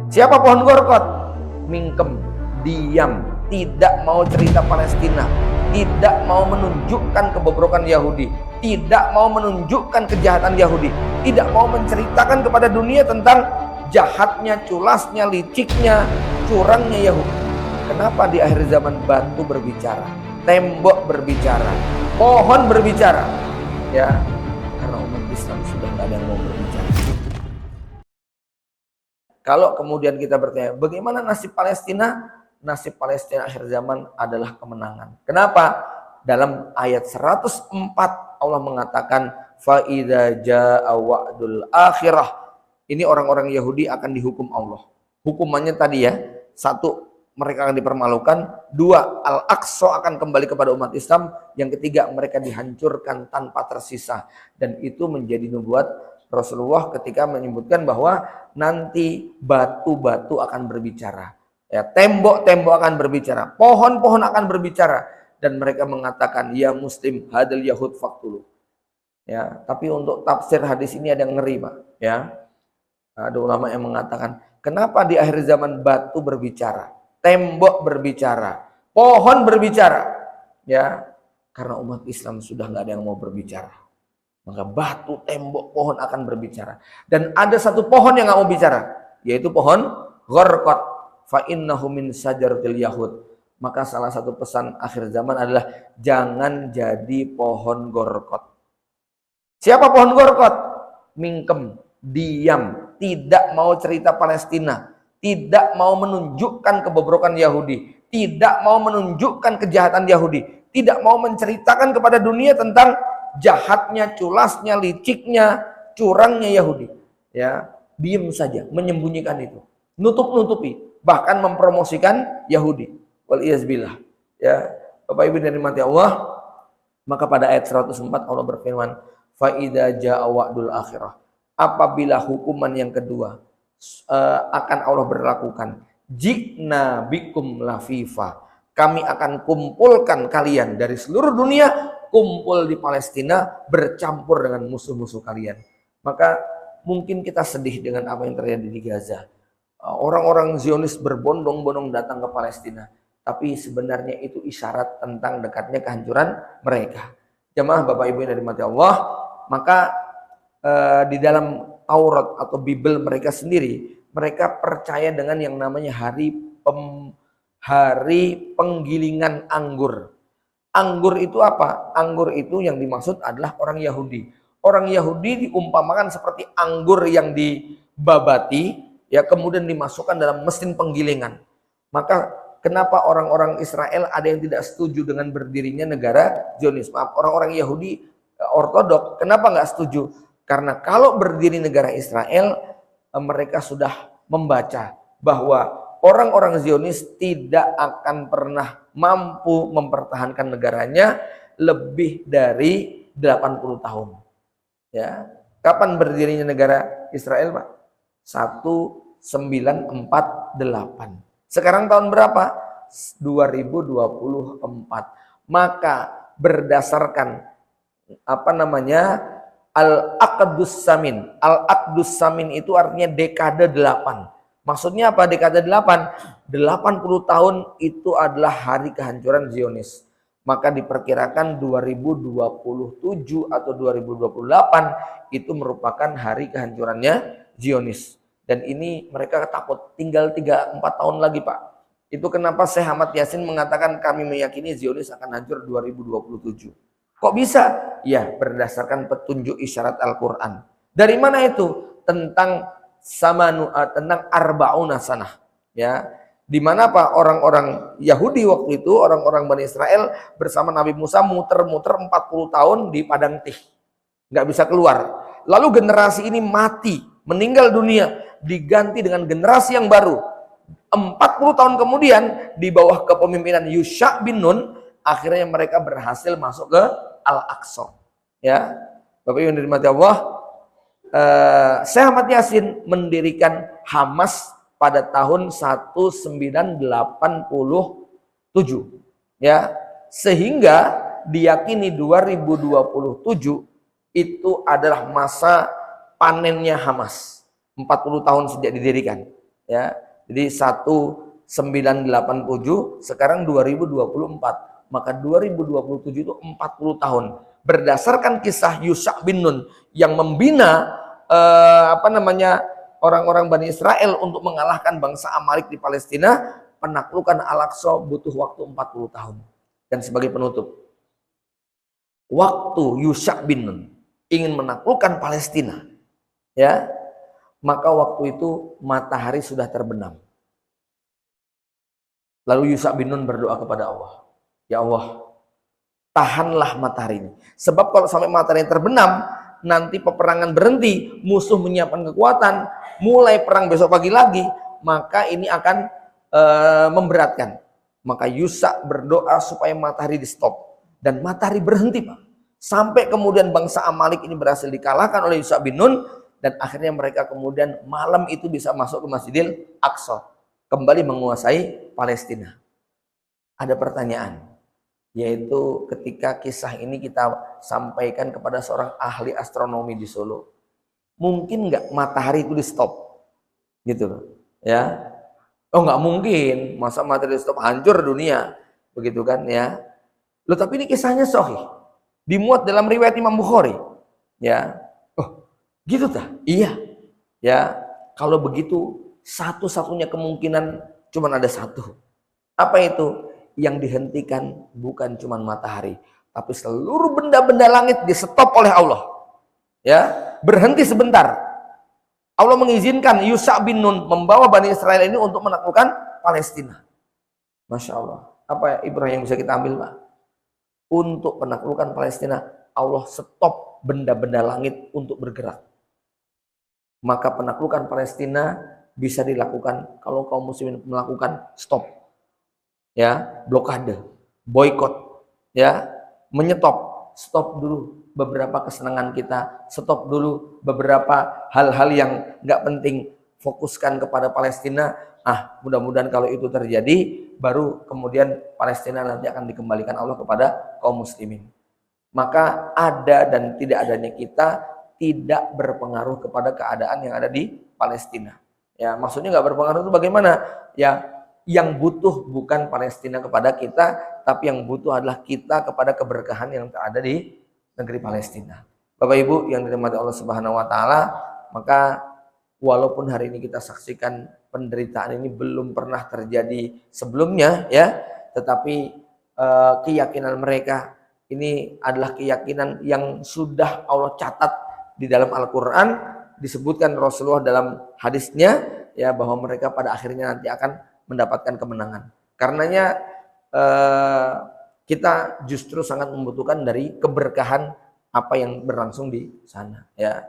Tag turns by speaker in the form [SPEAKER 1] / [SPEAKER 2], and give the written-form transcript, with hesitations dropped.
[SPEAKER 1] Siapa pohon Gorkot? Mingkem, diam, tidak mau cerita Palestina, tidak mau menunjukkan kebobrokan Yahudi, tidak mau menunjukkan kejahatan Yahudi, tidak mau menceritakan kepada dunia tentang jahatnya, culasnya, liciknya, curangnya Yahudi. Kenapa di akhir zaman batu berbicara, tembok berbicara, pohon berbicara? Ya, karena umat Islam sudah tidak ada yang mau berbicara. Kalau kemudian kita bertanya, bagaimana nasib Palestina? Nasib Palestina akhir zaman adalah kemenangan. Kenapa? Dalam ayat 104 Allah mengatakan, fa idza jaa wa'dul akhirah. Ini orang-orang Yahudi akan dihukum Allah. Hukumannya tadi ya, satu, mereka akan dipermalukan. Dua, Al-Aqsa akan kembali kepada umat Islam. Yang ketiga, mereka dihancurkan tanpa tersisa. Dan itu menjadi nubuat Rasulullah ketika menyebutkan bahwa nanti batu-batu akan berbicara, ya, tembok-tembok akan berbicara, pohon-pohon akan berbicara, dan mereka mengatakan, ya Muslim, hadal Yahud faktulu. Ya, tapi untuk tafsir hadis ini ada yang ngeri, Pak. Ya, ada ulama yang mengatakan, kenapa di akhir zaman batu berbicara, tembok berbicara, pohon berbicara? Ya, karena umat Islam sudah nggak ada yang mau berbicara. Maka batu, tembok, pohon akan berbicara. Dan ada satu pohon yang nggak mau bicara, yaitu pohon Gorkot. Fa innahu min sajaratil Yahud. Maka salah satu pesan akhir zaman adalah jangan jadi pohon Gorkot. Siapa pohon Gorkot? Mingkem, diam, tidak mau cerita Palestina, tidak mau menunjukkan kebobrokan Yahudi, tidak mau menunjukkan kejahatan Yahudi, tidak mau menceritakan kepada dunia tentang jahatnya, culasnya, liciknya, curangnya Yahudi. Ya, diam saja, menyembunyikan itu, nutup-nutupi, bahkan mempromosikan Yahudi. Wal iyazbillah. Ya, Bapak Ibu dari mati Allah, maka pada ayat 104 Allah berfirman, fa idza jaa wa'dul akhirah. Apabila hukuman yang kedua akan Allah berlakukan, jikna bikum lafifa. Kami akan kumpulkan kalian dari seluruh dunia, kumpul di Palestina, bercampur dengan musuh-musuh kalian. Maka mungkin kita sedih dengan apa yang terjadi di Gaza. Orang-orang Zionis berbondong-bondong datang ke Palestina, tapi sebenarnya itu isyarat tentang dekatnya kehancuran mereka. Jemaah Bapak Ibu yang dirahmati Allah, maka di dalam Taurat atau Bible mereka sendiri, mereka percaya dengan yang namanya hari penggilingan anggur. Anggur itu apa? Anggur itu yang dimaksud adalah orang Yahudi. Orang Yahudi diumpamakan seperti anggur yang dibabati, ya, kemudian dimasukkan dalam mesin penggilingan. Maka kenapa orang-orang Israel ada yang tidak setuju dengan berdirinya negara Zionis? Maaf, orang-orang Yahudi ortodok, kenapa nggak setuju? Karena kalau berdiri negara Israel, mereka sudah membaca bahwa orang-orang Zionis tidak akan pernah mampu mempertahankan negaranya lebih dari 80 tahun. Ya, kapan berdirinya negara Israel, Pak? 1948. Sekarang tahun berapa? 2024. Maka berdasarkan Al-Aqdus Samin. Al-Aqdus Samin itu artinya dekade 8. Maksudnya apa dekade 8? 80 tahun itu adalah hari kehancuran Zionis. Maka diperkirakan 2027 atau 2028 itu merupakan hari kehancurannya Zionis. Dan ini mereka takut tinggal 3-4 tahun lagi, Pak. Itu kenapa Syekh Ahmad Yasin mengatakan kami meyakini Zionis akan hancur 2027. Kok bisa? Ya, berdasarkan petunjuk isyarat Al-Quran. Dari mana itu? Tentang arba'una sanah, ya, di mana apa orang-orang Yahudi waktu itu, orang-orang Bani Israel bersama Nabi Musa muter-muter 40 tahun di padang Tih, nggak bisa keluar. Lalu generasi ini mati, meninggal dunia, diganti dengan generasi yang baru. 40 tahun kemudian di bawah kepemimpinan Yusha bin Nun, akhirnya mereka berhasil masuk ke Al-Aqsa. Ya, Bapak Ibu yang dirahmati Allah, Syekh Ahmad Yasin mendirikan Hamas pada tahun 1987, ya, sehingga diyakini 2027 itu adalah masa panennya Hamas. 40 tahun sejak didirikan, ya. Jadi 1987 sekarang 2024, maka 2027 itu 40 tahun. Berdasarkan kisah Yusha bin Nun yang membina orang-orang Bani Israel untuk mengalahkan bangsa Amalek di Palestina, penaklukan Al-Aqsa butuh waktu 40 tahun. Dan sebagai penutup, waktu Yusha bin Nun ingin menaklukkan Palestina, ya, maka waktu itu matahari sudah terbenam. Lalu Yusha bin Nun berdoa kepada Allah, ya Allah, tahanlah matahari ini. Sebab kalau sampai matahari terbenam, nanti peperangan berhenti, musuh menyiapkan kekuatan, mulai perang besok pagi lagi, maka ini akan memberatkan. Maka Yusha berdoa supaya matahari di stop, dan matahari berhenti, Pak. Sampai kemudian bangsa Amalek ini berhasil dikalahkan oleh Yusha bin Nun, dan akhirnya mereka kemudian malam itu bisa masuk ke Masjidil Aqsa, kembali menguasai Palestina. Ada pertanyaan, yaitu ketika kisah ini kita sampaikan kepada seorang ahli astronomi di Solo, mungkin nggak matahari itu di stop, gitu loh, ya? Oh, nggak mungkin, masa matahari di stop, hancur dunia, begitu kan, ya? Loh, tapi ini kisahnya sahih, dimuat dalam riwayat Imam Bukhari, ya? Oh, gitu tak? Iya, ya. Kalau begitu, satu-satunya kemungkinan cuma ada satu. Apa itu? Yang dihentikan bukan cuma matahari, tapi seluruh benda-benda langit di stop oleh Allah, ya, berhenti sebentar. Allah mengizinkan Yusha bin Nun membawa Bani Israel ini untuk menaklukkan Palestina. Masya Allah. Apa ibrah yang bisa kita ambil, Pak? Untuk penaklukan Palestina, Allah stop benda-benda langit untuk bergerak. Maka penaklukan Palestina bisa dilakukan kalau kaum muslimin melakukan stop, ya, blokade, boykot, ya, menyetop, stop dulu beberapa kesenangan kita, stop dulu beberapa hal-hal yang nggak penting, fokuskan kepada Palestina. Mudah-mudahan kalau itu terjadi, baru kemudian Palestina nanti akan dikembalikan Allah kepada kaum muslimin. Maka ada dan tidak adanya kita tidak berpengaruh kepada keadaan yang ada di Palestina. Ya, maksudnya nggak berpengaruh itu bagaimana? Ya, yang butuh bukan Palestina kepada kita, tapi yang butuh adalah kita kepada keberkahan yang ada di negeri Palestina. Bapak Ibu yang dirahmati Allah Subhanahu wa taala, maka walaupun hari ini kita saksikan penderitaan ini belum pernah terjadi sebelumnya, ya, tetapi keyakinan mereka ini adalah keyakinan yang sudah Allah catat di dalam Al-Qur'an, disebutkan Rasulullah dalam hadisnya, ya, bahwa mereka pada akhirnya nanti akan mendapatkan kemenangan. Karenanya kita justru sangat membutuhkan dari keberkahan apa yang berlangsung di sana, ya.